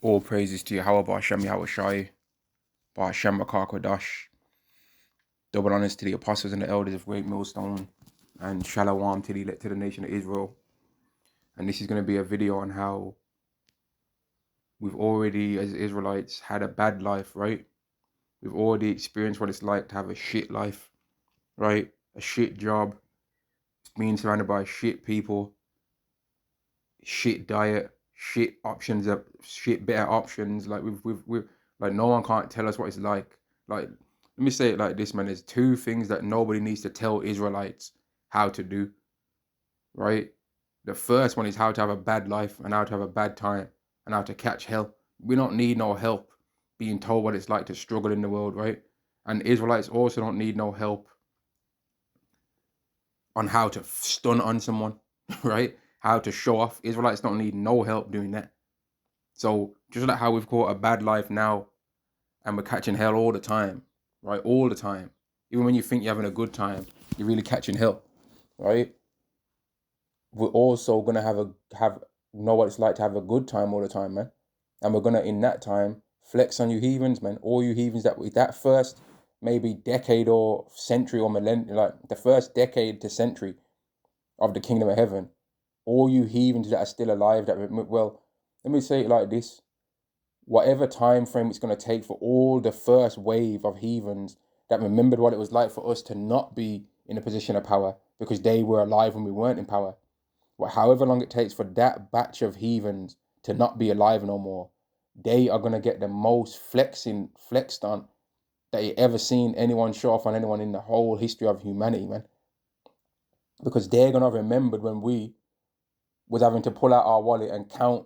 All praises to Yahweh Ba'Shem Yahweh Shai, Ba'Shem Makar Kodash. Double honors to the apostles and the elders of Great Millstone, and Shalom to the elect to the nation of Israel. And this is going to be a video on how we've already, as Israelites, had a bad life, right? We've already experienced what it's like to have a shit life, right? A shit job, being surrounded by shit people, shit diet, shit options, shit better options. Like we've like no one can't tell us what it's like. Like let me say it like this, man. There's two things that nobody needs to tell Israelites how to do, right? The first one is how to have a bad life and how to have a bad time and how to catch hell. We don't need no help being told what it's like to struggle in the world, right? And Israelites also don't need no help on how to stun on someone, right? How to show off. Israelites don't need no help doing that. So just like how we've caught a bad life now and we're catching hell all the time, right? All the time. Even when you think you're having a good time, you're really catching hell, right? We're also gonna have know what it's like to have a good time all the time, man. And we're gonna in that time flex on you heathens, man. All you heathens that first maybe decade or century or millennium, like the first decade to century of the kingdom of heaven, all you heathens that are still alive, well, let me say it like this: whatever time frame it's going to take for all the first wave of heathens that remembered what it was like for us to not be in a position of power because they were alive when we weren't in power. Well, however long it takes for that batch of heathens to not be alive no more, they are going to get the most flexed on that you ever seen anyone show off on anyone in the whole history of humanity, man. Because they're going to remember when we was having to pull out our wallet and count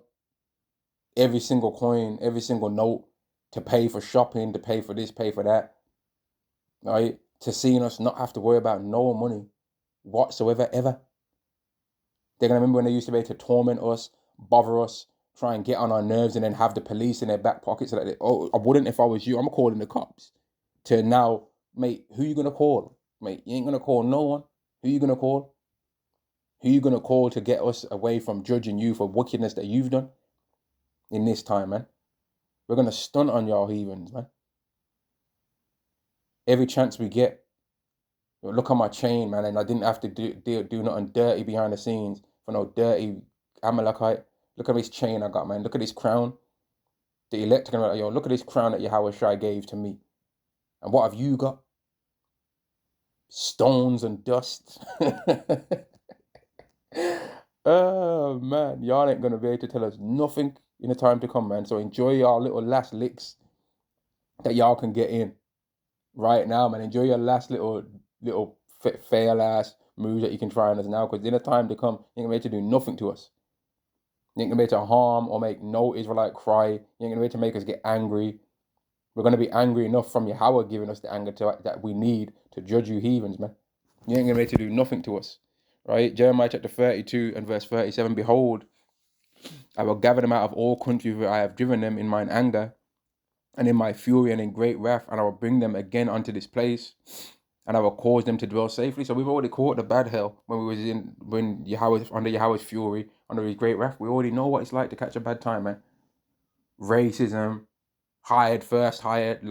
every single coin, every single note to pay for shopping, to pay for this, pay for that, right? To seeing us not have to worry about no money whatsoever, ever. They're going to remember when they used to be able to torment us, bother us, try and get on our nerves, and then have the police in their back pockets. So that I wouldn't if I was you. I'm calling the cops. To now, mate, who you going to call? Mate, you ain't going to call no one. Who you going to call? Who you going to call to get us away from judging you for wickedness that you've done in this time, man? We're going to stunt on y'all heathens, man. Every chance we get. Look at my chain, man, and I didn't have to do nothing dirty behind the scenes for no dirty Amalekite. Look at this chain I got, man. Look at this crown. The elect are like, yo, look at this crown that Yahweh Shai gave to me. And what have you got? Stones and dust. Oh, man. Y'all ain't going to be able to tell us nothing in the time to come, man. So enjoy your little last licks that y'all can get in right now, man. Enjoy your last little fail ass moves that you can try on us now, because in the time to come, you ain't gonna be able to do nothing to us. You ain't gonna be able to harm or make no Israelite cry. You ain't gonna be able to make us get angry. We're gonna be angry enough from Yahweh giving us the anger that we need to judge you heathens, man. You ain't gonna be able to do nothing to us, right? Jeremiah chapter 32 and verse 37. Behold, I will gather them out of all countries where I have driven them in mine anger and in my fury and in great wrath, and I will bring them again unto this place, and I will cause them to dwell safely. So we've already caught the bad hell when Yahweh, under Yahweh's fury, under his great wrath. We already know what it's like to catch a bad time, man. Racism, hired first hired,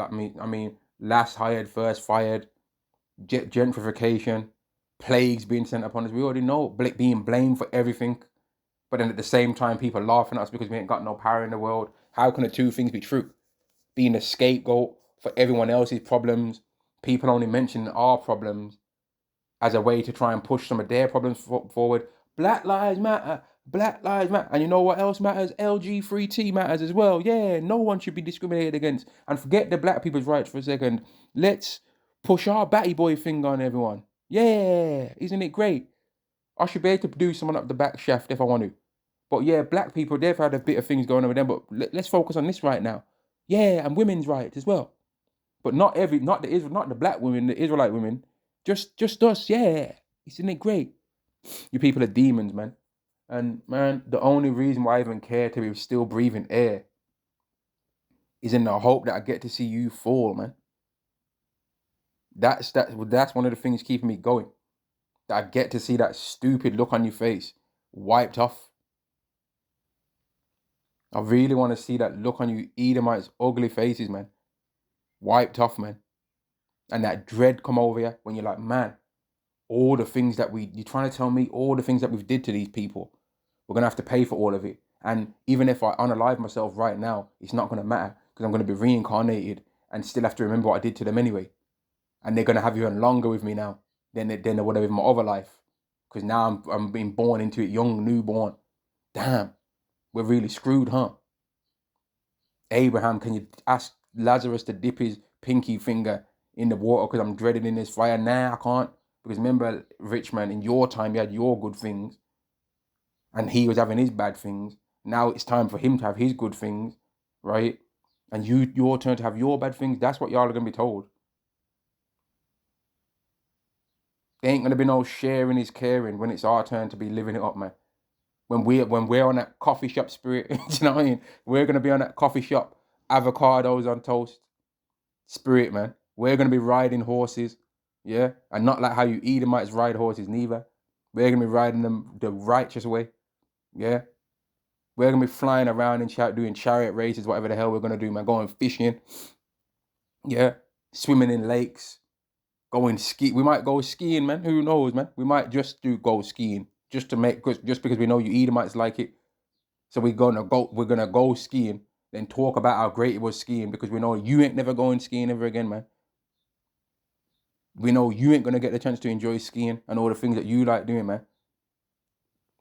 last hired first fired, gentrification, plagues being sent upon us. We already know being blamed for everything. But then at the same time, people laughing at us because we ain't got no power in the world. How can the two things be true? Being a scapegoat for everyone else's problems, people only mentioning our problems as a way to try and push some of their problems forward. Black lives matter. Black lives matter. And you know what else matters? LG3T matters as well. Yeah, no one should be discriminated against. And forget the black people's rights for a second. Let's push our batty boy thing on everyone. Yeah, isn't it great? I should be able to do someone up the back shaft if I want to. But yeah, black people, they've had a bit of things going on with them. But let's focus on this right now. Yeah, and women's rights as well. But not the black women, the Israelite women. Just us, yeah. Isn't it great? You people are demons, man. And man, the only reason why I even care to be still breathing air is in the hope that I get to see you fall, man. That's one of the things keeping me going. That I get to see that stupid look on your face wiped off. I really want to see that look on you Edomites' ugly faces, man. Wiped off, man. And that dread come over you when you're like, man, all the things that you're trying to tell me, all the things that we've did to these people, we're going to have to pay for all of it. And even if I unalive myself right now, it's not going to matter because I'm going to be reincarnated and still have to remember what I did to them anyway. And they're going to have even longer with me now than they would have in my other life. Because now I'm being born into it, young, newborn. Damn, we're really screwed, huh? Abraham, can you ask Lazarus to dip his pinky finger in the water because I'm dreading in this fire? Nah, I can't. Because remember, rich man, in your time, you had your good things and he was having his bad things. Now it's time for him to have his good things, right? And your turn to have your bad things. That's what y'all are going to be told. There ain't going to be no sharing is caring when it's our turn to be living it up, man. When we're on that coffee shop spirit, you know what I mean? We're going to be on that coffee shop, avocados on toast spirit, man. We're going to be riding horses, yeah? And not like how you Edomites ride horses, neither. We're going to be riding them the righteous way, yeah? We're going to be flying around and doing chariot races, whatever the hell we're going to do, man. Going fishing, yeah? Swimming in lakes, going ski. We might go skiing, man. Who knows, man? We might just go skiing just because we know you Edomites like it. So we're gonna go skiing, then talk about how great it was skiing because we know you ain't never going skiing ever again, man. We know you ain't gonna get the chance to enjoy skiing and all the things that you like doing, man.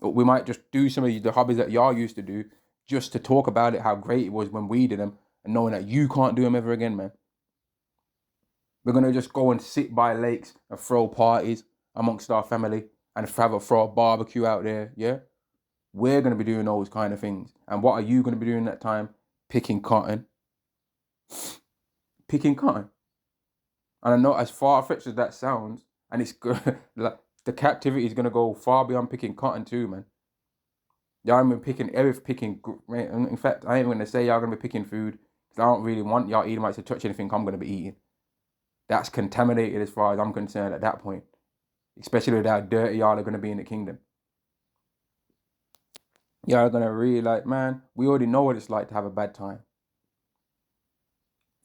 We might just do some of the hobbies that y'all used to do just to talk about it, how great it was when we did them, and knowing that you can't do them ever again, man. We're gonna just go and sit by lakes and throw parties amongst our family and throw a barbecue out there, yeah? We're gonna be doing those kind of things. And what are you gonna be doing that time? Picking cotton. Picking cotton. And I know as far-fetched as that sounds, and it's good, like the captivity is gonna go far beyond picking cotton too, man. Y'all gonna be picking everything. In fact, I ain't even gonna say y'all gonna be picking food because I don't really want y'all Edomites to touch anything I'm gonna be eating. That's contaminated as far as I'm concerned at that point, especially with how dirty y'all are gonna be in the kingdom. Y'all are gonna really like, man. We already know what it's like to have a bad time.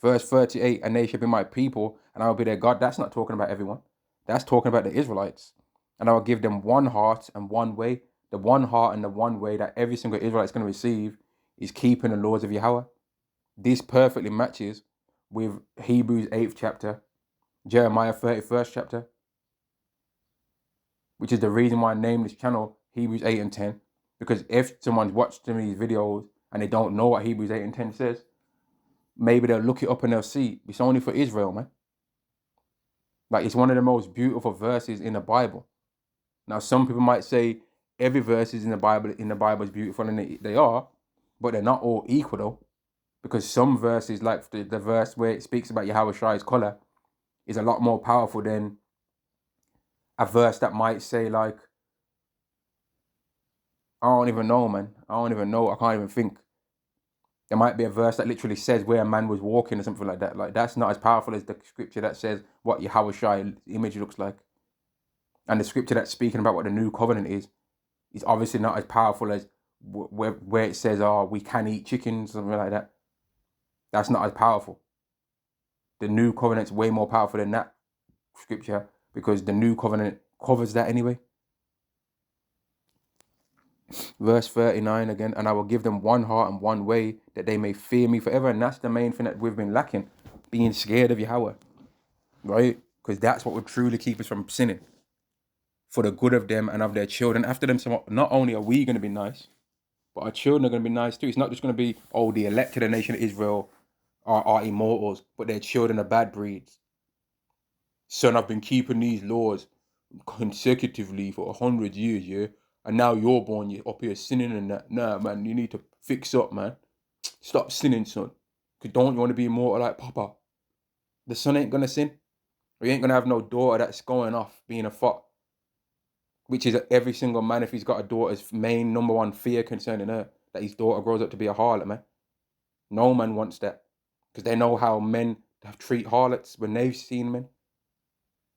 Verse 38, and they shall be my people, and I will be their God. That's not talking about everyone. That's talking about the Israelites. And I will give them one heart and one way. The one heart and the one way that every single Israelite is going to receive is keeping the laws of Yahweh. This perfectly matches with Hebrews 8th chapter, Jeremiah 31st chapter, which is the reason why I named this channel Hebrews 8 and 10. Because if someone's watched some of these videos and they don't know what Hebrews 8 and 10 says, maybe they'll look it up and they'll see it's only for Israel, man. Like, it's one of the most beautiful verses in the Bible. Now, some people might say every verse is in the Bible is beautiful, and they are, but they're not all equal though, because some verses, like the verse where it speaks about Yahweh Shai's color, is a lot more powerful than a verse that might say like, I don't even know, man. I don't even know. I can't even think. There might be a verse that literally says where a man was walking or something like that. Like, that's not as powerful as the scripture that says what Yahweh Shai image looks like. And the scripture that's speaking about what the new covenant is obviously not as powerful as where it says, oh, we can eat chickens, something like that. That's not as powerful. The new covenant's way more powerful than that scripture because the new covenant covers that anyway. Verse 39 again, and I will give them one heart and one way that they may fear me forever. And that's the main thing that we've been lacking, being scared of Yahweh, right? Because that's what will truly keep us from sinning for the good of them and of their children after them. So not only are we going to be nice, but our children are going to be nice too. It's not just going to be, oh, the elect of the nation of Israel are immortals, but their children are bad breeds. Son, I've been keeping these laws consecutively for 100 years, yeah? And now you're born, you're up here sinning and that. Nah, man, you need to fix up, man. Stop sinning, son. Because don't you want to be immortal like Papa? The son ain't going to sin. Or he ain't going to have no daughter that's going off being a fuck. Which is every single man, if he's got a daughter's main number one fear concerning her, that his daughter grows up to be a harlot, man. No man wants that. Because they know how men treat harlots when they've seen men.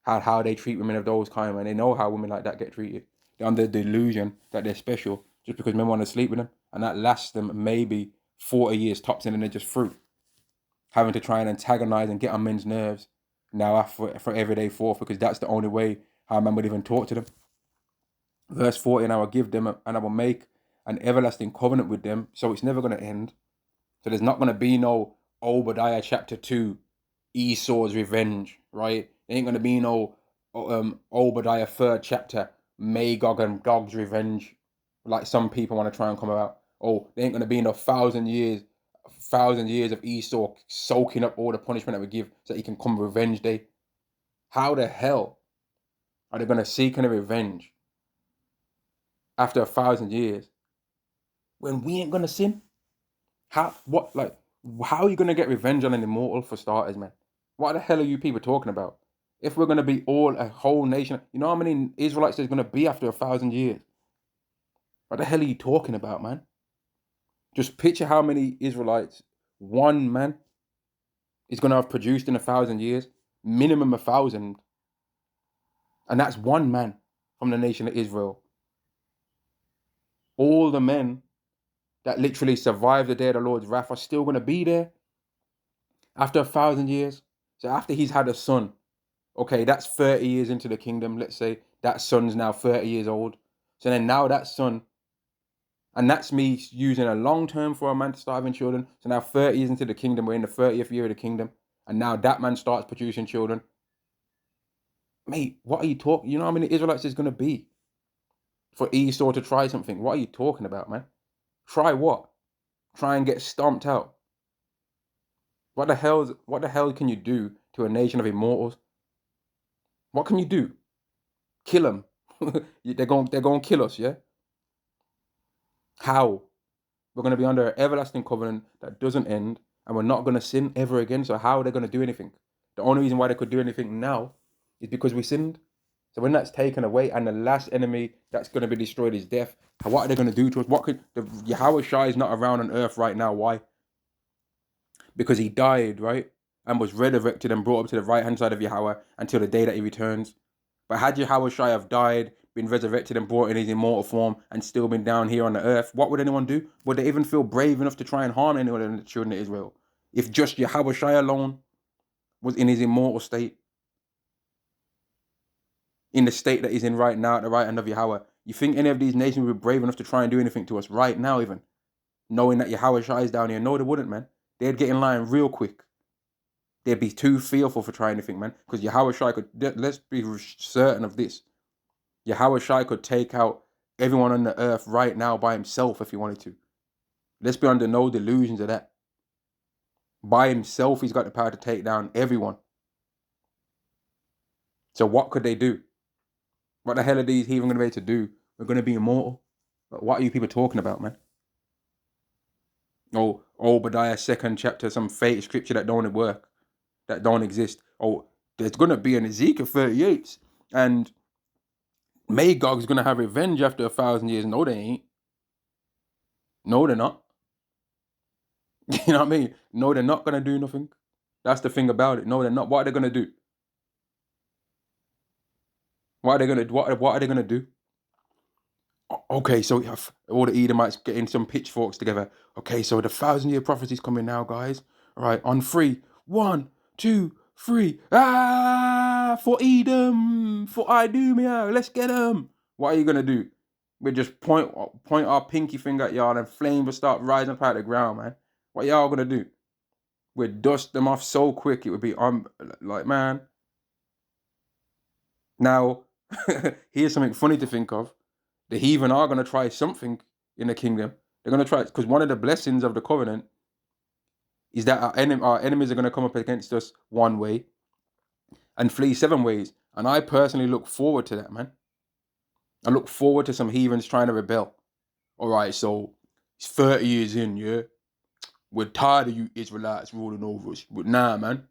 How they treat women of those kind, man. They know how women like that get treated. They're under the delusion that they're special just because men want to sleep with them. And that lasts them maybe 40 years tops, and then they're just through. Having to try and antagonize and get on men's nerves now for everyday forth, because that's the only way how man would even talk to them. Verse 40, and I will give them and I will make an everlasting covenant with them, so it's never going to end. So there's not going to be no Obadiah chapter 2, Esau's revenge, right? There ain't going to be no Obadiah 3rd chapter, Magog and Gog's revenge, like some people want to try and come about. Oh, there ain't going to be no 1,000 years of Esau soaking up all the punishment that we give so that he can come revenge day. How the hell are they going to seek any revenge after 1,000 years when we ain't going to sin? How are you going to get revenge on an immortal, for starters, man? What the hell are you people talking about? If we're going to be a whole nation, you know how many Israelites there's going to be after 1,000 years? What the hell are you talking about, man? Just picture how many Israelites one man is going to have produced in 1,000 years. Minimum 1,000. And that's one man from the nation of Israel. All the men that literally survived the day of the Lord's wrath are still going to be there after 1,000 years. So after he's had a son, okay, that's 30 years into the kingdom. Let's say that son's now 30 years old. So then now that son, and that's me using a long term for a man to start having children. So now 30 years into the kingdom, we're in the 30th year of the kingdom. And now that man starts producing children. Mate, what are you talking? You know how many Israelites there's going to be for Esau to try something? What are you talking about, man? Try what? Try and get stomped out. What the hell can you do to a nation of immortals? What can you do? Kill them. they're going to kill us, yeah? How? We're going to be under an everlasting covenant that doesn't end, and we're not going to sin ever again. So how are they going to do anything? The only reason why they could do anything now is because we sinned. So when that's taken away and the last enemy that's going to be destroyed is death, what are they going to do to us? What could Yahweh Shai is not around on earth right now? Why? Because he died, right? And was resurrected and brought up to the right hand side of Yahweh until the day that he returns. But had Yahweh Shai have died, been resurrected and brought in his immortal form and still been down here on the earth, what would anyone do? Would they even feel brave enough to try and harm anyone in the children of Israel? If just Yahweh Shai alone was in his immortal state, in the state that he's in right now at the right hand of Yahweh, you think any of these nations would be brave enough to try and do anything to us right now even? Knowing that Yahweh Shai is down here? No, they wouldn't, man. They'd get in line real quick. They'd be too fearful for trying anything, man. Because Yahweh Shai could, let's be certain of this. Yahweh Shai could take out everyone on the earth right now by himself if he wanted to. Let's be under no delusions of that. By himself, he's got the power to take down everyone. So what could they do? What the hell are these heathen going to be able to do? We're going to be immortal. What are you people talking about, man? Oh, Obadiah 2nd chapter, some fake scripture that don't work, that don't exist. Oh, there's going to be an Ezekiel 38, and Magog's going to have revenge after 1,000 years. No, they ain't. No, they're not. You know what I mean? No, they're not going to do nothing. That's the thing about it. No, they're not. What are they going to do? What are they going to what are they going to do? Okay, so all the Edomites getting some pitchforks together. Okay, so the 1,000-year prophecy's coming now, guys. All right, on 3. 1, 2, 3. Ah, for Edom, for Idumea, let's get them. What are you gonna do? We just point our pinky finger at y'all and flames will start rising up out of the ground, man. What y'all gonna do? We'd dust them off so quick it would be like, man. Now, here's something funny to think of. The heathen are going to try something in the kingdom. They're going to try, because one of the blessings of the covenant is that our enemies are going to come up against us one way and flee 7 ways. And I personally look forward to that, man. I look forward to some heathens trying to rebel. All right, so it's 30 years in, yeah? We're tired of you Israelites ruling over us. But nah, man.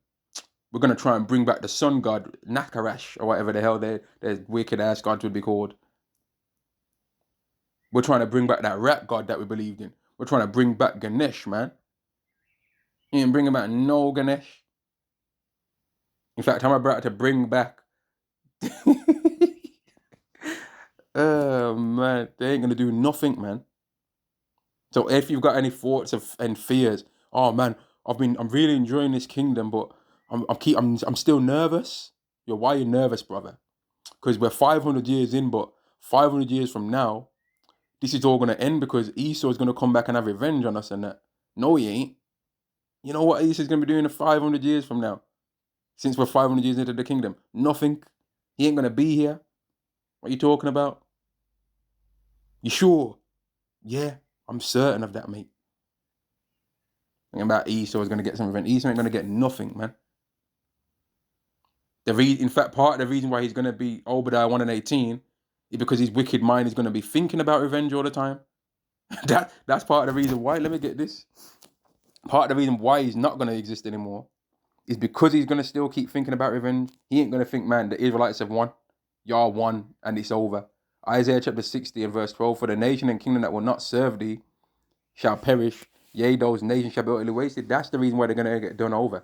We're going to try and bring back the sun god, Nakarash, or whatever the hell their wicked-ass gods would be called. We're trying to bring back that rat god that we believed in. We're trying to bring back Ganesh, man. You ain't bringing back no Ganesh. In fact, I'm about to bring back... Oh, man. They ain't going to do nothing, man. So if you've got any thoughts and fears, oh man, I'm really enjoying this kingdom, but I'm still nervous. Yo, why are you nervous, brother? Because we're 500 years in, but 500 years from now, this is all gonna end because Esau's gonna come back and have revenge on us and that. No, he ain't. You know what Esau's gonna be doing in 500 years from now? Since we're 500 years into the kingdom, nothing. He ain't gonna be here. What are you talking about? You sure? Yeah, I'm certain of that, mate. Thinking about Esau is going to get some revenge. Esau ain't going to get nothing, man. In fact, part of the reason why he's going to be Obadiah 1 and 18 is because his wicked mind is going to be thinking about revenge all the time. That's part of the reason why. Let me get this. Part of the reason why he's not going to exist anymore is because he's going to still keep thinking about revenge. He ain't going to think, man, the Israelites have won. Y'all won, and it's over. Isaiah chapter 60 and verse 12, for the nation and kingdom that will not serve thee shall perish. Yea, those nations shall be utterly wasted. That's the reason why they're going to get done over.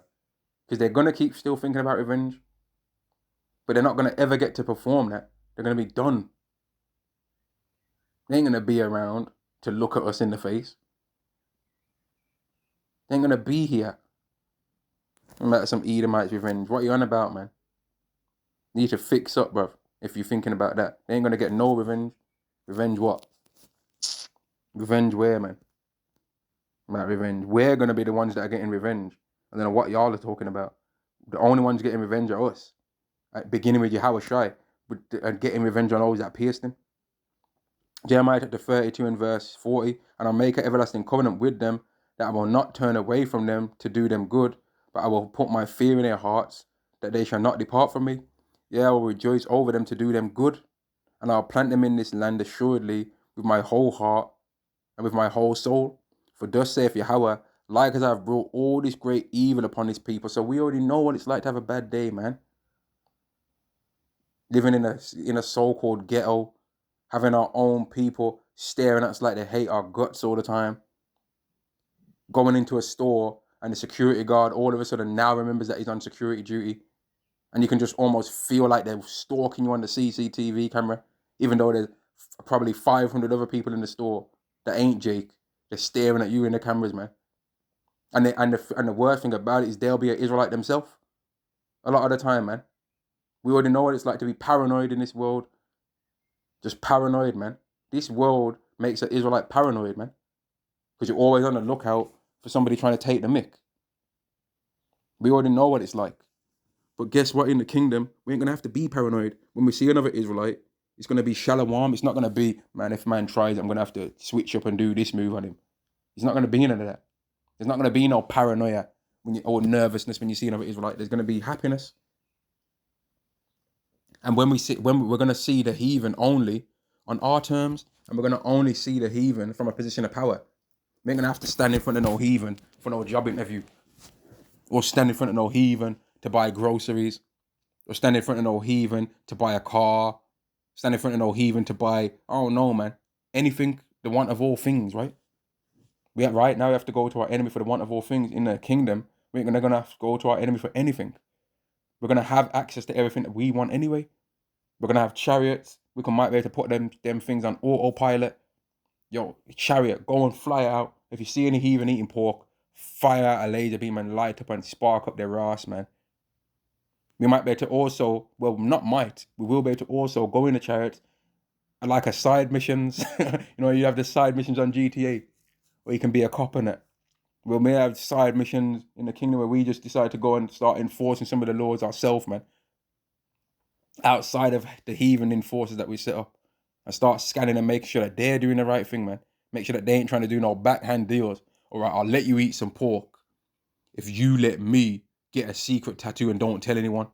Because they're going to keep still thinking about revenge. But they're not going to ever get to perform that. They're going to be done. They ain't going to be around to look at us in the face. They ain't going to be here. I'm about some Edomites revenge. What are you on about, man? You need to fix up, bruv, if you're thinking about that. They ain't going to get no revenge. Revenge what? Revenge where, man? About revenge. We're going to be the ones that are getting revenge. I don't know what y'all are talking about. The only ones getting revenge are us. Beginning with Yahushua, and getting revenge on those that pierced him. Jeremiah chapter 32 and verse 40, and I'll make an everlasting covenant with them, that I will not turn away from them to do them good, but I will put my fear in their hearts, that they shall not depart from me. Yeah, I will rejoice over them to do them good, and I'll plant them in this land assuredly with my whole heart and with my whole soul. For thus saith Yahweh, like as I've brought all this great evil upon his people. So we already know what it's like to have a bad day, man. Living in a so-called ghetto, having our own people staring at us like they hate our guts all the time. Going into a store and the security guard all of a sudden now remembers that he's on security duty. And you can just almost feel like they're stalking you on the CCTV camera, even though there's probably 500 other people in the store that ain't Jake. They're staring at you in the cameras, man. And the worst thing about it is they'll be an Israelite themselves a lot of the time, man. We already know what it's like to be paranoid in this world. Just paranoid, man. This world makes an Israelite paranoid, man. Because you're always on the lookout for somebody trying to take the mick. We already know what it's like. But guess what? In the kingdom, we ain't going to have to be paranoid. When we see another Israelite, it's going to be shalom. It's not going to be, man, if man tries, I'm going to have to switch up and do this move on him. It's not going to be none of that. There's not going to be no paranoia or nervousness when you see another Israelite. There's going to be happiness. And when we're going to see the heathen only on our terms, and we're going to only see the heathen from a position of power. We ain't going to have to stand in front of no heathen for no job interview, or stand in front of no heathen to buy groceries, or stand in front of no heathen to buy a car, stand in front of no heathen to buy, oh no, man, anything, the want of all things, right? Right now we have to go to our enemy for the want of all things. In the kingdom, we ain't going to have to go to our enemy for anything. We're going to have access to everything that we want anyway. We're going to have chariots. Might be able to put them things on autopilot. Yo, chariot, go and fly out. If you see any heathen eating pork, fire out a laser beam and light up and spark up their ass, man. We might be able to also, we will be able to also go in the chariots and like a side missions. You have the side missions on GTA where you can be a cop in it. We may have side missions in the kingdom where we just decide to go and start enforcing some of the laws ourselves, man. Outside of the heathen enforcers that we set up, and start scanning and making sure that they're doing the right thing, man. Make sure that they ain't trying to do no backhand deals. All right, I'll let you eat some pork if you let me get a secret tattoo and don't tell anyone.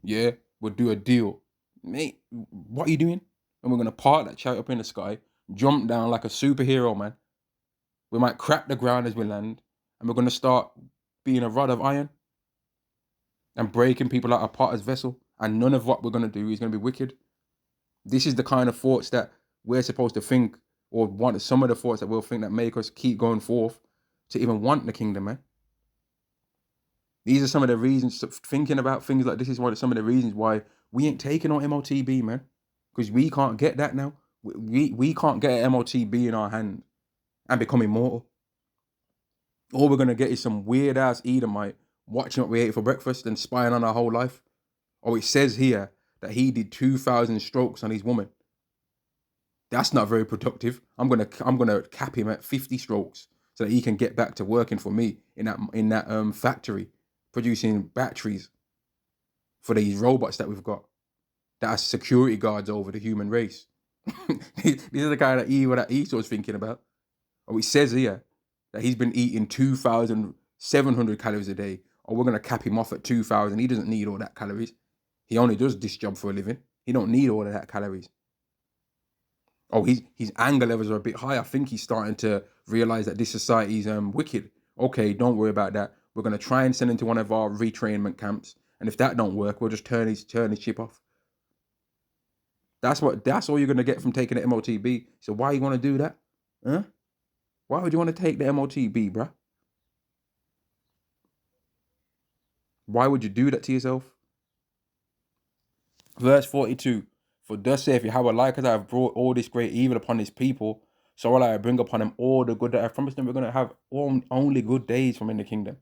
Yeah, we'll do a deal. Mate, what are you doing? And we're going to park that chariot up in the sky, jump down like a superhero, man. We might crack the ground as we land, and we're going to start being a rod of iron and breaking people out of potter's vessel. And none of what we're going to do is going to be wicked. This is the kind of thoughts that we're supposed to think, or want some of the thoughts that we'll think that make us keep going forth to even want the kingdom, man. These are some of the reasons, thinking about things like this is some of the reasons why we ain't taking on MOTB, man. Because we can't get that now. We can't get an MOTB in our hand and become immortal. All we're going to get is some weird ass Edomite watching what we ate for breakfast and spying on our whole life. Oh, it says here that he did 2,000 strokes on his woman. That's not very productive. I'm gonna cap him at 50 strokes so that he can get back to working for me in that factory producing batteries for these robots that we've got that are security guards over the human race. These are the kind of evil that Esau's thinking about. Oh, it says here that he's been eating 2,700 calories a day. Oh, we're gonna cap him off at 2,000. He doesn't need all that calories. He only does this job for a living. He don't need all of that calories. Oh, his anger levels are a bit high. I think he's starting to realize that this society's wicked. Okay, don't worry about that. We're gonna try and send him to one of our retrainment camps, and if that don't work, we'll just turn his chip off. That's all you're gonna get from taking the MOTB. So why you want to do that? Huh? Why would you want to take the MOTB, bruh? Why would you do that to yourself? Verse 42. For thus saith Yahweh, like as I have brought all this great evil upon his people, so will I bring upon them all the good that I've promised them. We're going to have only good days from in the kingdom.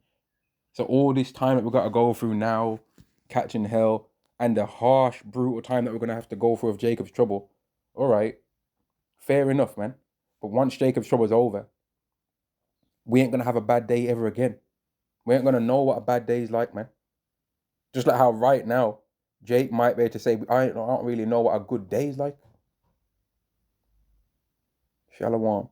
So all this time that we've got to go through now, catching hell, and the harsh, brutal time that we're going to have to go through of Jacob's trouble. All right, fair enough, man. But once Jacob's trouble is over, we ain't going to have a bad day ever again. We ain't going to know what a bad day is like, man. Just like how right now, Jake might be able to say, I don't really know what a good day is like. Shalom.